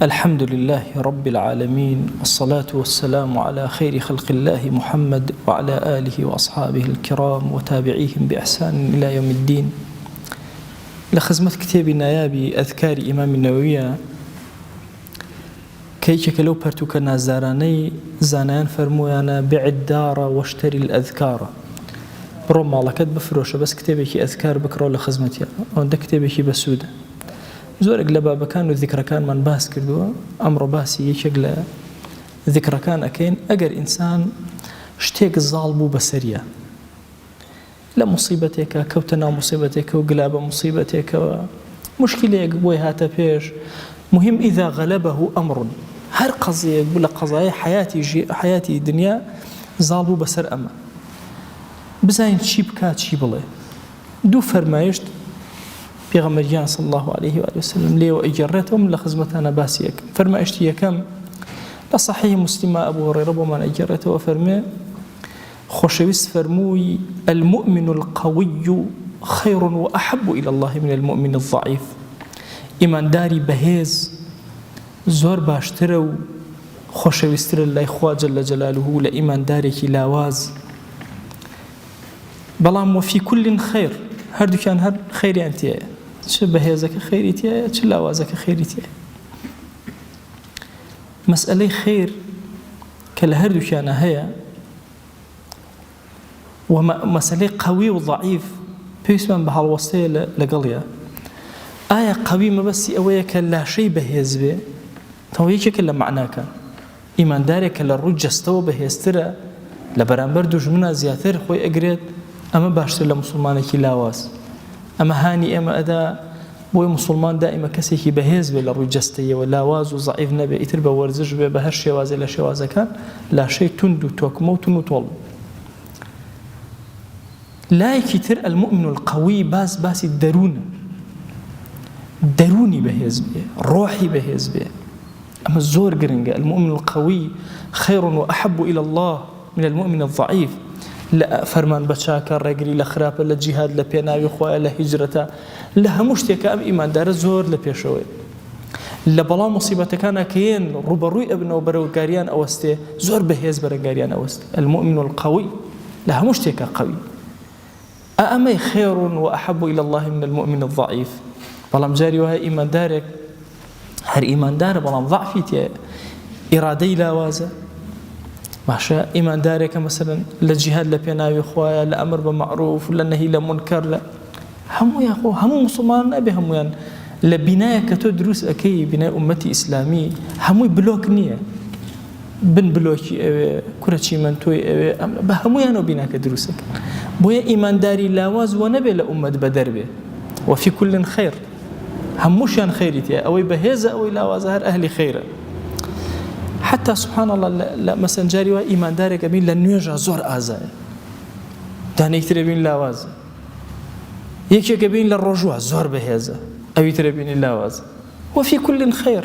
الحمد لله رب العالمين والصلاة والسلام على خير خلق الله محمد وعلى آله وأصحابه الكرام وتابعيهم بإحسان إلى يوم الدين. لخزمة كتاب نيابي أذكار إمام النووي كيك لو برتوك نازاراني زانان فرمويانا بع الدار واشتري الأذكار بروم الله كتب بفروشة بس كتابك أذكار بكرة لخزمتي وعند كتابك بسودة زۆرێک لە بابەکان و ذیکرەکانمان باس کردووە ئەمڕۆ باسی یەکێک لە ذیکرەکان ئەکەین ئەگەر ئینسان شتێک زاڵ بوو بەسەریە لە موسیبەتێکە کەوتە ناو موسیبەتێکە و گلا بە موسیبەتێکەوە مشکلەیەک بۆی هاتە پێش مهم ئیذا غەلەبەهو ئەمڕ هەر قەزەیەک بوو لە قەزایە حیاتی دنیا زاڵ بوو بەسەر ئەمە بزانین چی بکات چی بڵێ دوو فەرمایشت پیغمبریان صلی الله علیه و آله وسلم لێوە ئەیگەڕێتەوە لە خزمەتانە باسی یەکەم فەرمایشتی یەکەم لە صحیح مسلمە ئەبو هورەیرە بۆمان ئەیگەڕێتەوە فەرمێ خۆشەویست فەرمووی المؤمن القوي خير وأحب إلى الله من المؤمن الضعيف ئیمانداری بەهێز زۆر باشترە و خۆشەویستترە لای خوا جەل جەلالوه لە ئیماندارێکی لاواز بەڵام وفي كل خير هەردووکیان هەر خەیریان تایە چ بەهێزەکە خەیری تایە چ لاوازەکە خەیری تایە مەسئلەی خێر کە لە هەردووکیانە هەیە و مەسئلەی قەوی و ضعیف پێویستمان بە هەڵوەستەیە لەگەڵیە ئایا قەوی مەبەستی ئەوەیە کە لاشەی بەهێز بێ تەواو یەکێکە لە معناکە ئیماندارێک کە لە ڕووی جەستەوە بەهێزترە لە بەرامبەر دوژمنە زیاتر خۆی ئەگرێت ئەمە باشتر لە مسلمانێکی لاواز ئەمە هانی ئێمە ئەدا بۆی مسلمان دائیمە کەسێکی بەهێز بێ لە ڕووی جەستەیەوە لاواز و ضعیف نەبێ ئیتر بە وەرزش بێ بە هەر شێوازێ لە شێوازەکان لاشەی تند و تۆکمە و تون و تۆڵ لایەکی تر المؤمن القوی باسی دەرونی بەهێز بێ ڕۆحی بەهێز بێ ئەمە زۆر گرنگە المؤمن القوی خير وأحب إلى الله من المؤمن الضعيف لە فەرمان بەچاکە ڕێگری لە خراپە لە جیهاد لە پێناوی خۆیە لە هیجرەتە لە هەموو شتێکە ئەم ئیماندارە زۆر لە پێشەوەی لە بەڵام موسیبەتەکانە کەیەن ڕوبەڕووی ئەبنەوە بەرەوگاریان ئەوەستێ زۆر بەهێز بەرەگاریان ئەوەست المؤمن القوي لە هەموو شتێکە قوی ئەمەی خێر وأحب إلى الله من المؤمن الضعيف بەڵام جاری وایە ئیماندارێک هەر ئیماندارە بەڵام ضعفی تایە ئیرادەی لاوازە باشە ئیماندارێکە مەسەلەن لە جیهاد لە پێناوی خۆیە لە ئەمر بە معروف لە نەهی لە منکەر لە هەموو مسلمان نەبێ هەمویان لە بینایە کە تۆ دروست ئەەکەی بینای ئومەتی ئیسلامی هەمووی بلۆک نییە بن بلۆکی ئەوێ کورە چیمەنتۆی ئەوێ بە هەمویانەوە بیناکە دروستەکە بۆیە ئیمانداری لاواز وە نەبێ لە ئومەت بە دەربێ وفي كل خير هەمووشیان خەیری تایە ئەوەی بەهێزە ئەوەی لاوازە هەر ئەهلی خەیرە حتى سبحان الله لا مسنجاري و ایماندارێک بین لە نوێژە زۆر ئازایە دانەیترە بین لاوازە یەکێکە بین لە ڕۆژوە زۆر بەهێزە ئەویترە بینی لاوازە وفي كل خير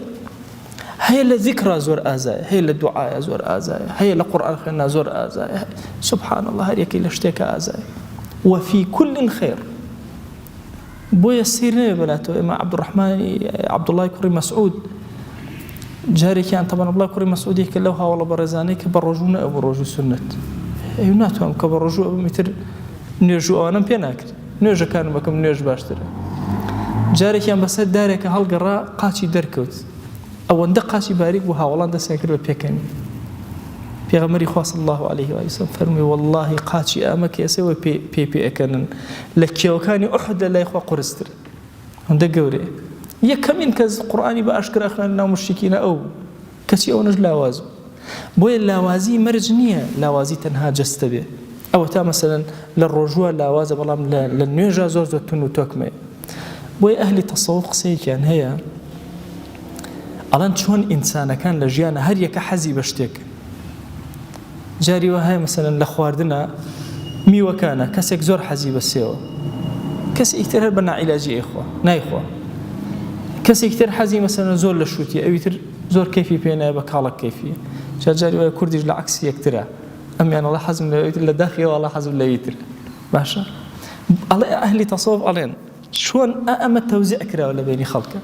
هەیە لە ذیکرا زۆر ئازایە هەیە لە دوعایە زۆر ئازایە هەیە لە قورئان خوێندنا زۆر ئازایە سبحان الله هەر یەکەی لە شتێکە ئازایە وفي كل خير بۆیە سیر نەبێ بەلاتەوە ئێمە عەبدوڵڵای کوڕی مەسعود جارێکیان تەبەن بڵای کوڕی مەسعودی کە لەو هاوڵە بەڕێزانەی کە بە ڕۆژوو نەبوو ڕۆژوی سنت ئەو ناتوانم کە بە ڕۆژوو ئەبم ئیتر نوێژوو ئەوانم پێ ناکرد نوێژەکانم بەکەم نوێژ باشترە جارێکیان بەسەر دارێکە هەڵگەڕا قاچی دەرکەوت ئەوەندە قاچی باریک بوو هاوڵان دەستیان کرد بە پێکەنی پێغەمبەری خوا صلی الله علیه و سلم فەرمووی والله قاچی ئەمە کە ئێسێوە پێ ئەکەنن لە کێوەکانی ئوحد لە لای خوا قورستر هەندە گەورەیە یەکەمین کەس قورئانی بە ئاشکرا خوێندن ناو مشرکینە ئەو کەچی ئەوەش لاواز بۆیە لاوازی مەرج نییە لاوازی تەنها جەستە بێ ئەوە تا مەسەلەن لە ڕۆژوە لاوازە بەڵام لە نوێژە زۆر تون و تۆکمەیە بۆیە ئەهلی تەسەووف قسەیەکیان هەیە ئەڵەن چۆن ئینسانەکان لە ژیانە هەر یەکە حەزی بە شتێک جاری وە هەیە مەسەلەن لە خواردنە میوەکانە کەسێک زۆر حەزی بەسێەوە کەس ئیتر هەر بە نائیلاجی نایخوا کەسێک تر حەزی مەسەلەن زۆر لە شووتی ئەویتر زۆر کەیفی پێ نایە بە کاڵک کەیفیە جاری وایە کوردیش لە عەکسی یەکترە ئەمیان ئەڵێ حەزم لە داخیەوە ئەڵێ حەزم لەویتر باشە ئەڵێ ئەهلی تەسەووف ئەڵێن چۆن ئەمە تەوزیع کراوە لە بینی خەڵکە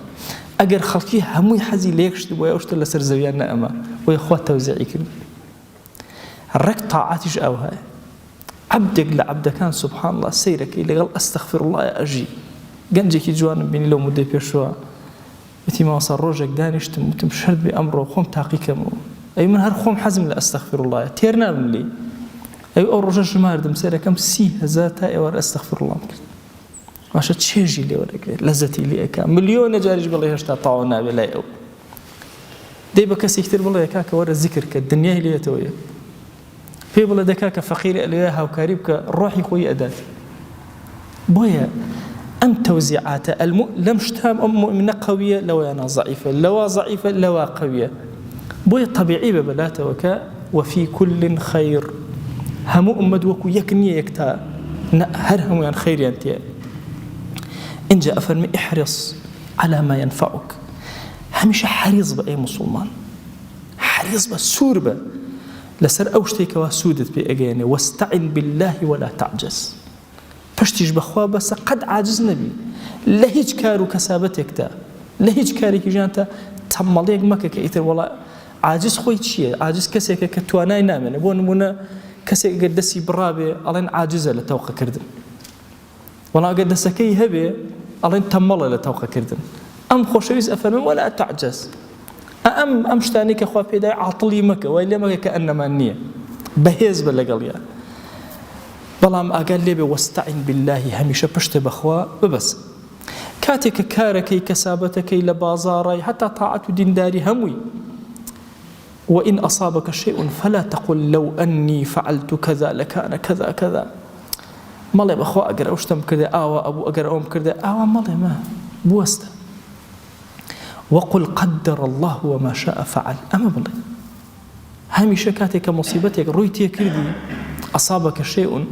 ئەگەر خەڵکی هەمووی حەزی لە یەکشت بۆ ئەو شتە لەسەر زەویان نەئەمە وی خوا تەوزیعی کرد ڕێک تاعاتیش ئەو هەیە عەبدێک لە عەبدەکان سوبحان الله سەیرەکەی لەگەڵ ئەستەغفر الله ئەژی گەنجێکی جوانم بینی لەو مودەی پێشوە وتی ماوەسا ڕۆژێک دانیشتم وتم شەرت بێ ئەمڕۆ خۆم تاقیکەمەوە ئەی من هەر خۆم حەزم لە ئەستەغفر الله تێر نابم لێ ئەی ئەو ڕۆژە ژماردم سەرەکەم 30,000 تا ئێوە ئەستەغفر الله کرد باشە چێژی لێوەرەگرێت لەزەتی لێ ئەکا ملیۆنە جاریش بڵێ هێشتا تاوا نابێ لای ئەو دەی بە کەسێکی تر بڵێ کاکە وەرە زیکر کە دنیای لێتەوە یەک پێ بڵێ دەکا کە فەقیرە لێ هاوکاری بکە ڕۆحی خۆی ئەدات بۆیە ئەم تەوزیعاتە لەم شتام ئەم مؤمنە قەویە لەوەیانە ضعیفە لەوا ضعیفە لەوا قەویە بۆیە طەبیعی بە بەلاتەوە کە وفي كل خير همو أمد وكو يكني يكتا هر هميان خير ينتهي إن جاء فرمي احرص على ما ينفعك هميشه حريص بأي مسلمان حريص بسور به لسر أوشتيك واسودت بأجاني واستعن بالله ولا تعجز پشتیش بخوا بس قد عاجز نبي لهيج كارو كسابتك تا لهيج كاري كجانتا تماليك مكة كإيتر والله عاجز خوي چیه عاجز کەسێکە کە توانای نامێنێ بۆ نمونە کەسێک ئەگەر دەستی بڕابێ ئەڵێن عاجزە لە تەوقەکردن وەڵام ئەگەر دەسەکەی هەبێ ئەڵێن تەمەڵە لە تەوقەکردن ئەم خۆشەویست ئەفەرمێن وەلا تعجز ئەم شتانی کە خوا پێدای عاتڵی مەکە وای لێ مەکە کە ئەنەمان نییە بەهێز بە لەگەڵیان بەڵام ئاگال لێبێ وەستەعین بالله هەمیشە پشتە بەخوا ببەس کاتێک کە کارەکەی کەسابەتەکەی لە بازاڕای حتا تاعەت و دینداری هەمووی وإن أصابك شيء فلا تقل لو أني فعلت كذا لكان كذا كذا مالي بخوا أقر أوشتم كذا آوا أبو أقر أوم كذا آوا مالي ما بوست وقل قدر الله وما شاء فعل أما بالله هامي شكاتك مصيبتك رويتي كردي أصابك شيء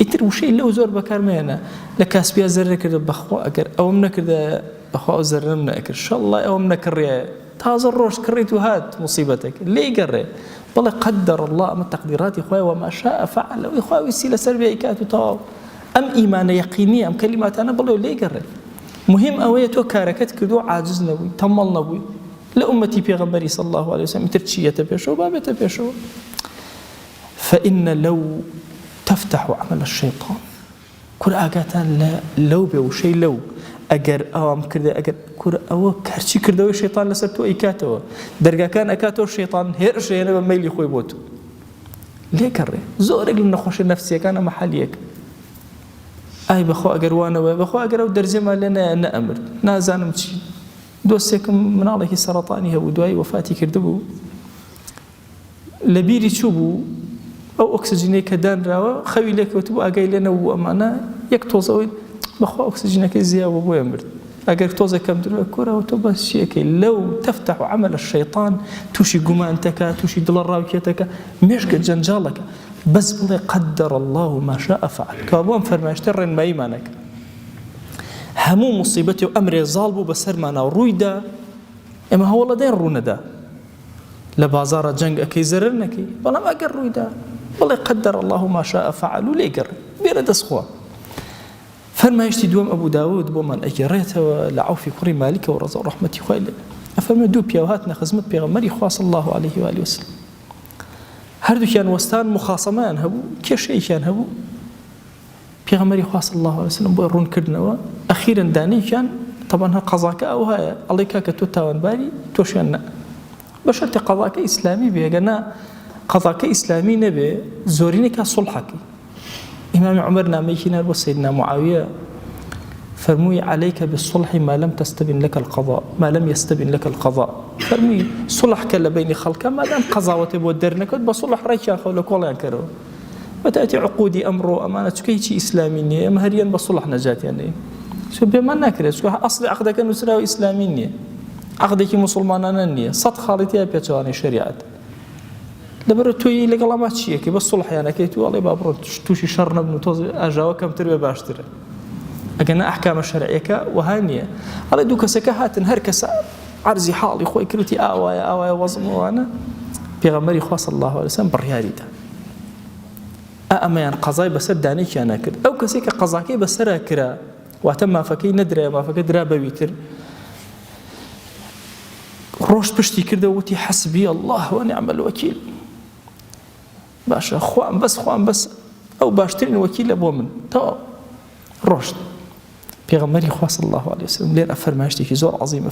اتر وشيء لو زور بكار مينا لكاس بيا زر كذا بخوا أقر أو من كذا بخوا زر من أقر إن شاء الله أو من كريا تازە ڕۆژ کڕیت و هات مصیبەتێک لێی گەڕێ بەڵێ قەدەر الله ئەمە تەقدیراتی خۆی وما شاء فعل ئەوەی خوا ویسی لەسەر بێ ئیکات و تەواو ئەم ئیمانە یەقینیە ئەم کەلیماتانە بڵێ و لێی گەڕێ مهم ئەوەیە تۆ کارەکەت کردو عاجز نەبووی تەمەڵ نەبووی لە ئومەتی پێغەمبەری صلی الله عليه وسلم تر چیەتە پێشەوە بابێتە پێشەوە فإن لو تفتح عمل الشيطان كل ئاگاتان لەو بێ و شەی لەو ئەگەر ئەوام کردە ئەگەر کورە ئەوە کارچی کردەوەی شەیطان لەسەر تۆ ئیکاتەوە دەرگاکان ئەکاتەوە شەیطان هێرشێنە بە مەیلی خۆی بۆ تۆ لێکەڕێ زۆرێک لە نەخۆشی نەفسیەکانە مەحەلیەک ئای بەخوا ئەگەر وانەوە بەخوا ئەگەر ئەو دەرزێمان لێ نەئەمرد نازانم چی دۆستێکم مناڵێکی سەرەتانی هەبوو دوای وەفاتی کردبوو لە بیری چوو بوو ئەو ئۆکسجینەی کە دانراوە خەوی لێکەوتبوو ئاگای لێ نەبوو ئەمانە یەک تۆزەوەی بەخوا ئۆکسجینەکەی زیاوە بۆیە مرد ئەگەر تۆزە کەم درۆ کۆرەوە تۆ بەس چیەکەی لەو تەفتح عمل الشەیطان تووشی گومانتەکە تووشی دڵە ڕاوکێتەکە مێشکە جەنجاڵەکە بەس بڵێ قەدەر الله ما شاء فعل کەوا بۆ ئەم فەرمایشتە ڕێنماییمانەکە هەموو مصیبەتی و ئەمرێ زاڵ بوو بەسەرمانە و ڕوویدا ئێمە هەوڵە دەین ڕوونەدا لە بازارە جەنگ ئەەکەی زەرەر نەکەی بەڵام ئەگەر ڕوویدا بڵێ قەدەر الله ما شاء فعل و لێگەڕێ بێرە دەستخوا فرمایشتی دوم ابو داود بۆمان ئەگەڕێتەوە لە عوفی کوڕی مالیکەوە ڕەزا و ڕەحمەتی خوای لێ ئەفەرمێ دوو پیاو هاتنە خزمەت پێغەمبەری خوا صلی الله عليه و آله وسلم هەردووکیان وەستان مخاسەمەیان هەبوو کێشەیەکیان هەبوو پێغەمبەری خوا صلی الله عليه وسلم بۆ ڕوونکردنەوە ئەخیرا دانیکیان طبعا هە قەزاکە ئەو هەیە ئەڵێ کاکە تۆ تاوانباری تۆشیان نە بە شەرتی قەزاکە ئیسلامی بێ گەنا قەزاکە ئیسلامی نەبێ زۆرینێکا سوڵحەکەی إمام عمر ناميكي نار سيدنا معاوية فرموي عليك بالصلح ما لم تستبن لك القضاء ما لم يستبن لك القضاء فرموي صلح كلا بين خلقه ما دام قضاوة بودرنك بصلح ريشا خولك والله ينكره وتأتي عقودي أمره أمانة كيشي إسلامية مهريا بصلح نجات يعني شو بما ناكره شو أصل عقدك نسراوي إسلامية عقدك مسلمانانية صد خالتي بيتواني شريعة لەبەرە تۆی لەگەڵ ئەما چیەکەی بە سوڵحیانەکەی تو ئەڵێ با بڕۆ تووشی شەڕ نەبن و تۆز ئاژاوە کەمتر بێ باشترە ئەگەنا ئەحکامە شەرعیەکە وها نییە ئەڵێ دوو کەسەکە هاتن هەر کەسە عەرزی حاڵی خۆی کردی ئاوایە وەزمەوانە پێغەمبەری خوا صلی الله عليه وسلم بڕیاریدا ئەمەیان قەزای بەسەر دانێکیان نەکرد ئەو کەسێک کە قەزاکەی بەسەرا کرا واتە مافەکەی نەدرایە مافەکە درا بەویتر ڕۆژ پشتی کردە وتی حەسبی الله ونعم الوەکیل باشە خوام بەس ئەو باشترین وەکیلە بۆ من تەواو ڕۆشت پێغەمبەری خوا صلی الله عليه وسلم لێرە فەرمایشتێکی زۆر عەزیم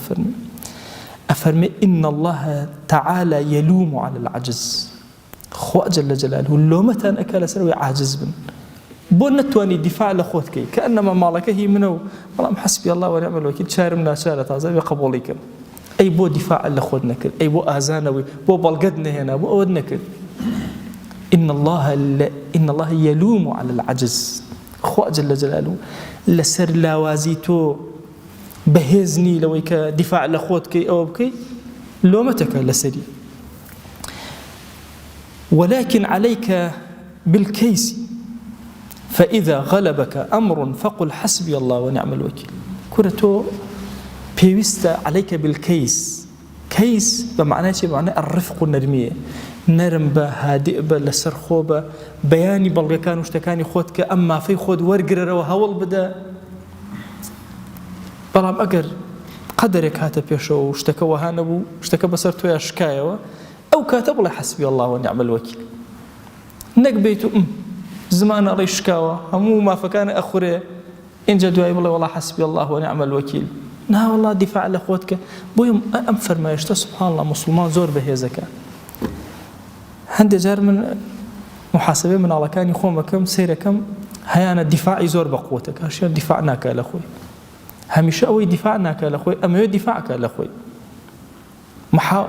ئەفەرمێ إن الله تعالى يلوم على العجز خوا جل جلاله لۆمەتان ئەکا لەسەرەوەی عاجز بن بۆ نەتوانی دیفاع لە خۆت بکەی کە ئەنەما ماڵەکە هی منە و بەڵام حەسبی الله ونعم الوەکیل چارم ناچارە تازە بێ قبوڵی کرد ئەی بۆ دیفاع لە خۆت نەکرد ئەی بۆ ئازانەوەی بۆ بەڵگەت نەهێنا بۆ ئەوەت نەکرد إن الله يلوم على العجز خوا جل جلاله لەسەر لاوازی تۆ بەهێزنی لەوەی کە دیفاع لە خۆت بکەی ئەوە بکەی لۆمەتەکە لەسەری ولكن عليك بالكيس فإذا غلبك أمر فقل حسبي الله ونعم الوكيل كرتو بيوست عليك بالكيس كيس بمعنى شيء معناه الرفق والنرمية نرم با هادئ با لسر خوبا بياني بلغكان وشتكاني خودك أما في خود ورقرر وهول بدا بلام أقر قدرك هاتا بيشو وشتكا وهانبو شتكا بسر تويا شكايا أو كاتب الله حسبي الله ونعم الوكيل نك بيتو زمان الله شكاوا همو ما فكان أخره إن جدوا يقول والله حسبي الله ونعم الوكيل نا والله دفاع لأخوتك بويم أمفر ما يشتا سبحان الله مسلمان زور بهيزك هندي جار من محاسبة من على كان يخوم كم سير كم هيانا دفاعي زور بقوتك أشياء دفاعناك لأخوي هميشه أوي دفاعناك لأخوي أما يدفاعك لأخوي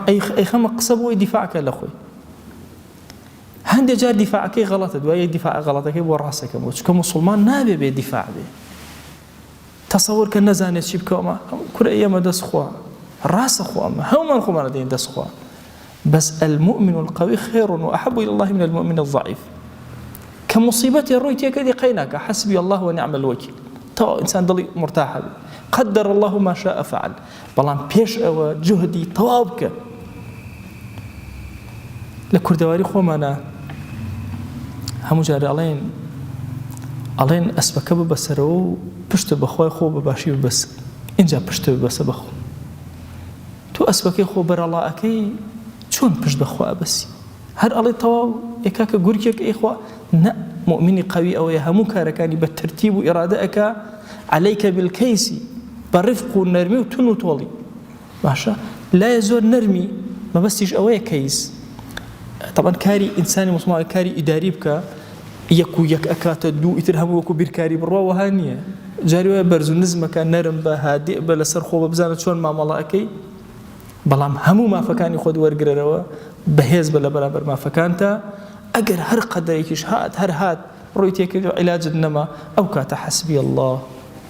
أي خمق قصب دفاعك لأخوي هندي جار دفاعك غلط دواي دفاع غلطك وراسك موش كمسلمان نابي بدفاع به تصور كنزانة شيء بكوما كل أيام دس خوا راس خوا هم من خوا ندين دس خوا بس المؤمن القوي خير وأحب إلى الله من المؤمن الضعيف كمصيبة الرؤية كذي قيناك حسبي الله ونعم الوكيل تو إنسان ضلي مرتاح قدر الله ما شاء فعل بلان بيش أو جهدي توابك لكردواري خومانا همو جاري علين أسبك ببسرو پشت بخوای خو بباشی بس اینجا پشت ببس بخو تو أسبك خو بر الله أكي چون پشت بخوا بس هر الله تواو إكاك جوركيك إخوة نا مؤمن قوي أو يهمو كاركاني بالترتيب وإرادتك عليك بالكيس بالرفق والنرمي وتنو تولي ماشا لا يزور نرمي ما بسيش أوي كيس طبعا كاري إنساني مسلمان كاري إداري بك يك أكات دو إترهم وكو بيركاري بروا وهانية جاري برزو نزمك نرم با هادئ بلا سر خوب بزانة شون ما ملاكي بلام همو ما فكاني خود ورقرروا بهيز بلا برابر ما فكانتا أقر هر قدريكش هر هاد رويتيك علاج النما أو كات حسبي الله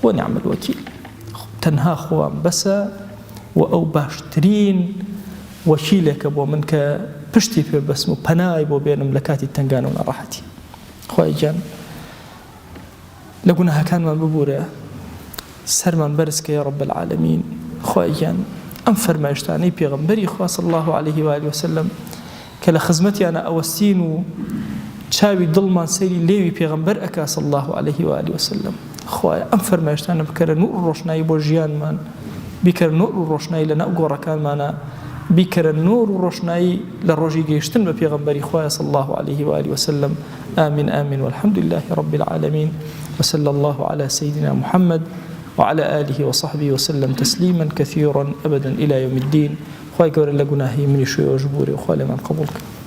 ونعم الوكيل تنها خوام بسا وأو باشترين وكيلك بو منك پشتی پێ بەسم و پەنای بۆ بێنم لە کاتی تنگانە و نەڕەحەتی خوای گیان لە گوناهەکانمان ببوورە سەرمان بەرزکە یا رب العالمین خوای گیان ئەم فەرمایشتانەی پێغەمبەری خوا صلی الله عليه وآله وسلم کە لە خزمەتیانە ئەوەستین و چاوی دڵمان سەیری لێوی پێغەمبەر ئەکا صلی الله عليه وآله وسلم خوای ئەم فەرمایشتانە بکەرە نور و ڕۆشنایی بۆ ژیانمان بیکەرە نور و ڕۆشنایی لە ناو گۆڕەکانمانە بكر النور وروشناي للرجي جيشتن ببيغمبري خواه صلى الله عليه وآله وسلم آمين والحمد لله رب العالمين وصلى الله على سيدنا محمد وعلى آله وصحبه وسلم تسليما كثيرا أبدا إلى يوم الدين خواه قول لقناهي من شوي وجبوري وخواه لمن قبولك